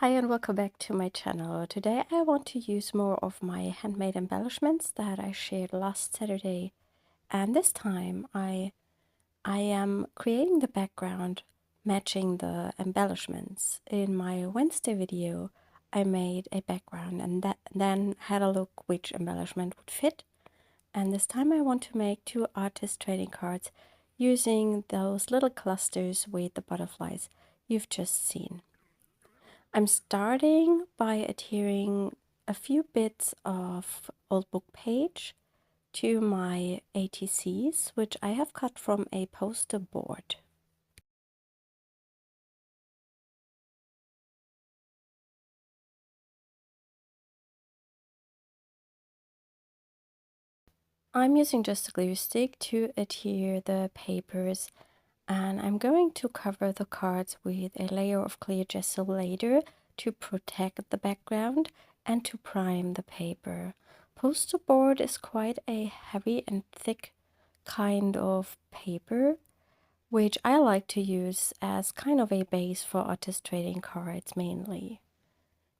Hi and welcome back to my channel. Today I want to use more of my handmade embellishments that I shared last Saturday, and this time I am creating the background matching the embellishments. In my Wednesday video I made a background and then had a look which embellishment would fit, and this time I want to make two artist trading cards using those little clusters with the butterflies you've just seen. I'm starting by adhering a few bits of old book page to my ATCs, which I have cut from a poster board. I'm using just a glue stick to adhere the papers, and I'm going to cover the cards with a layer of clear gesso later to protect the background and to prime the paper. Poster board is quite a heavy and thick kind of paper, which I like to use as kind of a base for artist trading cards mainly.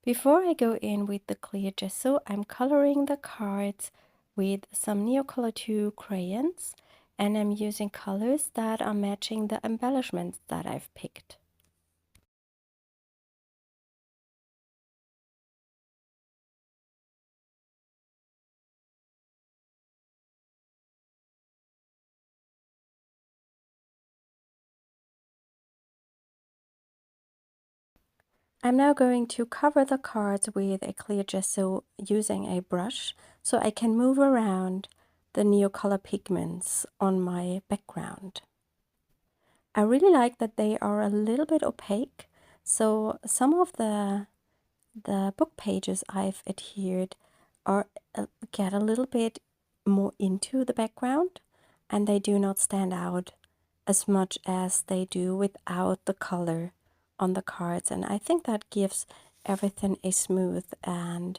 Before I go in with the clear gesso, I'm coloring the cards with some Neocolor II crayons, and I'm using colors that are matching the embellishments that I've picked. I'm now going to cover the cards with a clear gesso using a brush so I can move around the Neocolor pigments on my background. I really like that they are a little bit opaque, so some of the book pages I've adhered are get a little bit more into the background, and they do not stand out as much as they do without the color on the cards, and I think that gives everything a smooth and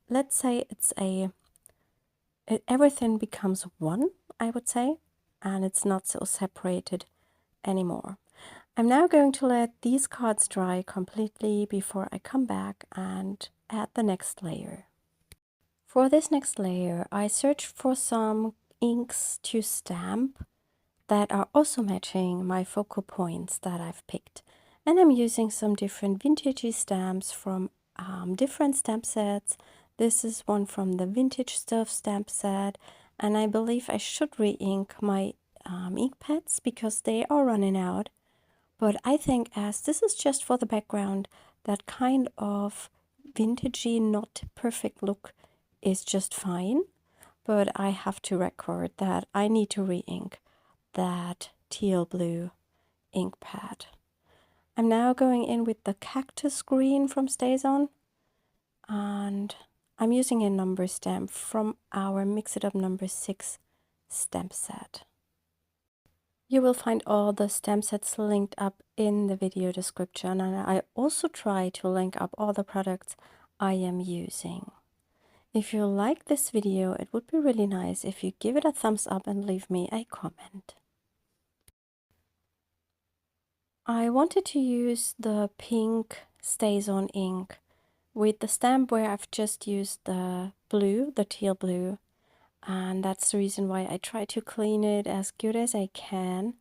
let's say everything becomes one, I would say, and it's not so separated anymore. I'm now going to let these cards dry completely before I come back and add the next layer. For this next layer, I searched for some inks to stamp that are also matching my focal points that I've picked. And I'm using some different vintagey stamps from different stamp sets. This is one from the Vintage Stuff stamp set, and I believe I should re-ink my ink pads because they are running out. But I think as this is just for the background, that kind of vintagey, not perfect look is just fine. But I have to record that I need to re-ink that teal blue ink pad. I'm now going in with the cactus green from StazOn, and I'm using a number stamp from our Mix It Up number 6 stamp set. You will find all the stamp sets linked up in the video description, and I also try to link up all the products I am using. If you like this video, it would be really nice if you give it a thumbs up and leave me a comment. I wanted to use the pink StazOn ink with the stamp where I've just used the blue, the teal blue, and that's the reason why I try to clean it as good as I can,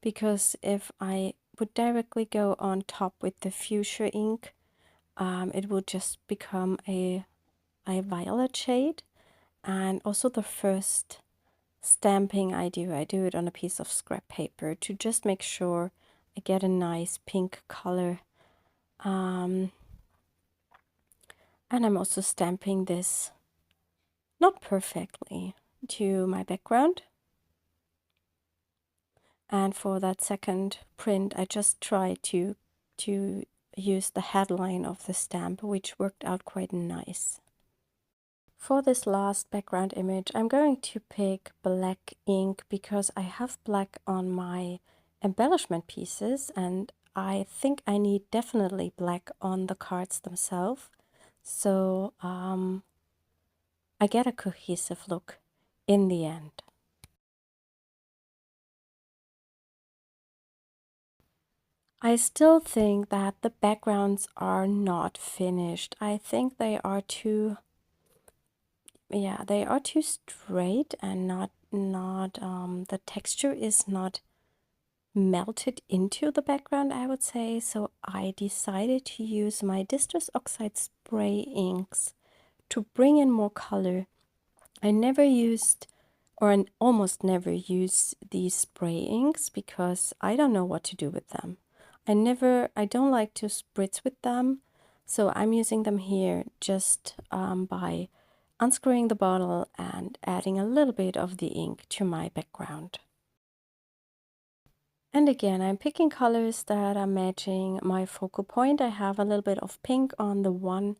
because if I would directly go on top with the fuchsia ink, it would just become a violet shade. And also the first stamping I do it on a piece of scrap paper to just make sure I get a nice pink color. And I'm also stamping this not perfectly to my background. And for that second print, I just tried to use the headline of the stamp, which worked out quite nice. For this last background image, I'm going to pick black ink because I have black on my embellishment pieces, and I think I need definitely black on the cards themselves. So I get a cohesive look in the end. I still think that the backgrounds are not finished. I think they are too, yeah, they are too straight and not the texture is not melted into the background, I would say. So I decided to use my Distress Oxide spray inks to bring in more color. I never used, or almost never use, these spray inks because I don't know what to do with them. I don't like to spritz with them, so I'm using them here just by unscrewing the bottle and adding a little bit of the ink to my background. And again, I'm picking colors that are matching my focal point. I have a little bit of pink on the one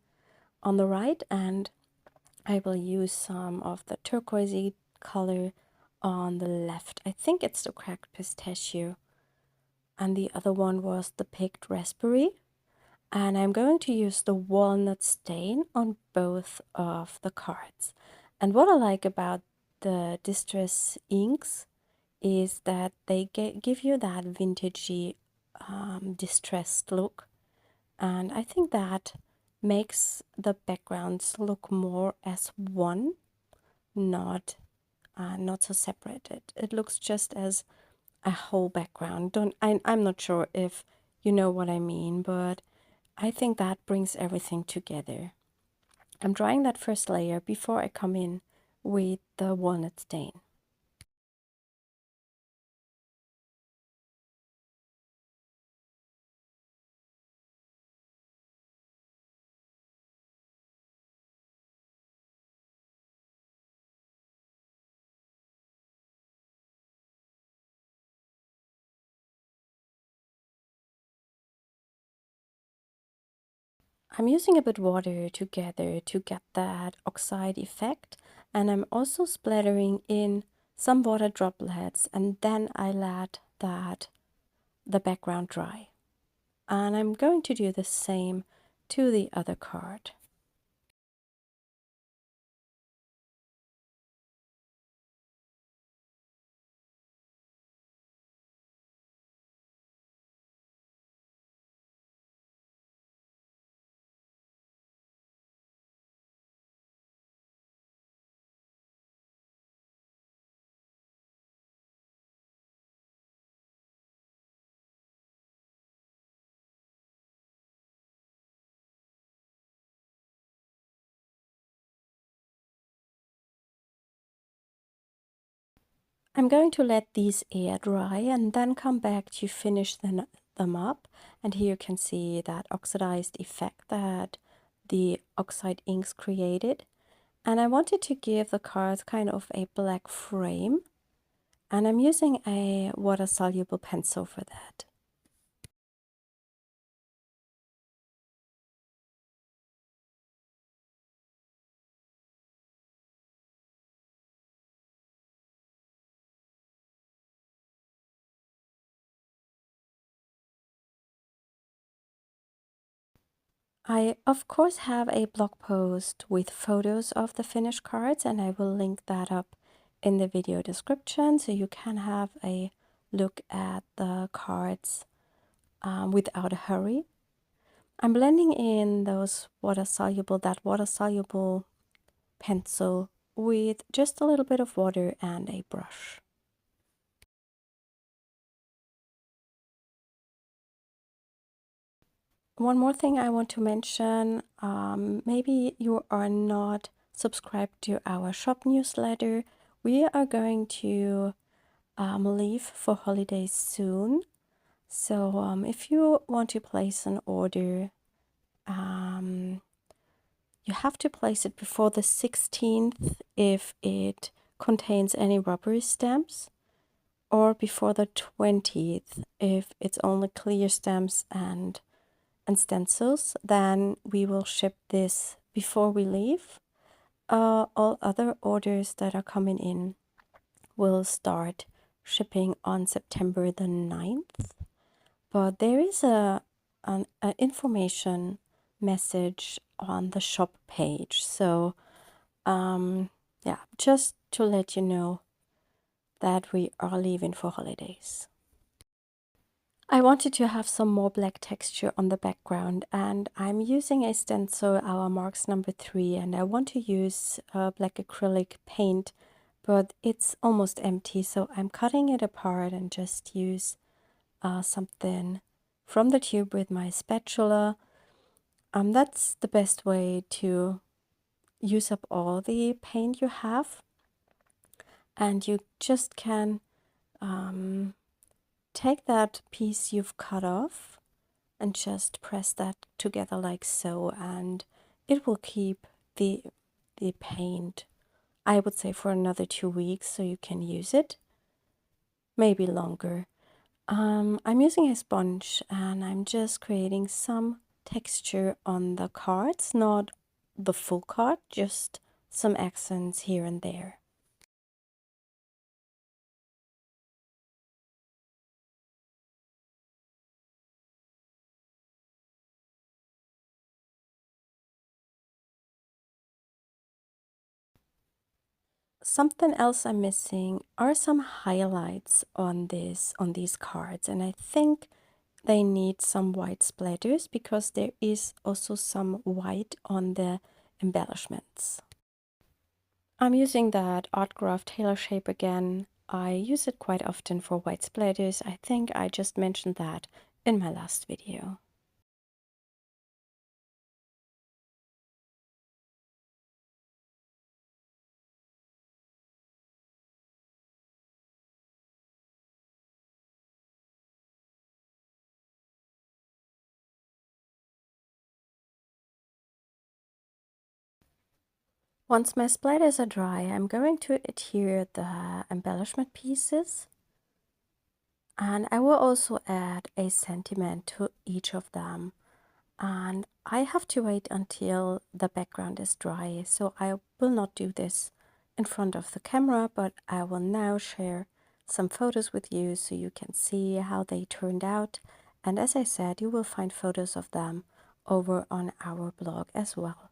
on the right, and I will use some of the turquoisey color on the left. I think it's the cracked pistachio. And the other one was the picked raspberry. And I'm going to use the walnut stain on both of the cards. And what I like about the Distress inks is that they give you that vintagey distressed look, and I think that makes the backgrounds look more as one, not so separated. It looks just as a whole background. I'm not sure if you know what I mean, but I think that brings everything together. I'm drying that first layer before I come in with the walnut stain. I'm using a bit water together to get that oxide effect, and I'm also splattering in some water droplets, and then I let the background dry. And I'm going to do the same to the other card. I'm going to let these air dry and then come back to finish them up. And here you can see that oxidized effect that the Oxide inks created. And I wanted to give the cards kind of a black frame. And I'm using a water-soluble pencil for that. I, of course, have a blog post with photos of the finished cards, and I will link that up in the video description so you can have a look at the cards without a hurry. I'm blending in that water-soluble pencil with just a little bit of water and a brush. One more thing I want to mention, maybe you are not subscribed to our shop newsletter. We are going to leave for holidays soon. So if you want to place an order, you have to place it before the 16th if it contains any rubbery stamps, or before the 20th if it's only clear stamps and stencils. Then we will ship this before we leave. All other orders that are coming in will start shipping on September the 9th. But there is an information message on the shop page. So yeah, just to let you know that we are leaving for holidays. I wanted to have some more black texture on the background, and I'm using a stencil, our marks number 3, and I want to use black acrylic paint, but it's almost empty, so I'm cutting it apart and just use something from the tube with my spatula. That's the best way to use up all the paint you have, and you just can take that piece you've cut off and just press that together like so, and it will keep the paint, I would say, for another 2 weeks, so you can use it, maybe longer. I'm using a sponge and I'm just creating some texture on the cards, not the full card, just some accents here and there. Something else I'm missing are some highlights on these cards, and I think they need some white splatters because there is also some white on the embellishments. I'm using that Art Graf Tailor shape again. I use it quite often for white splatters. I think I just mentioned that in my last video. Once my splatters are dry, I'm going to adhere the embellishment pieces, and I will also add a sentiment to each of them. And I have to wait until the background is dry, so I will not do this in front of the camera, but I will now share some photos with you so you can see how they turned out. And as I said, you will find photos of them over on our blog as well.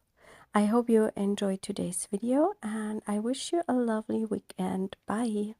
I hope you enjoyed today's video, and I wish you a lovely weekend. Bye!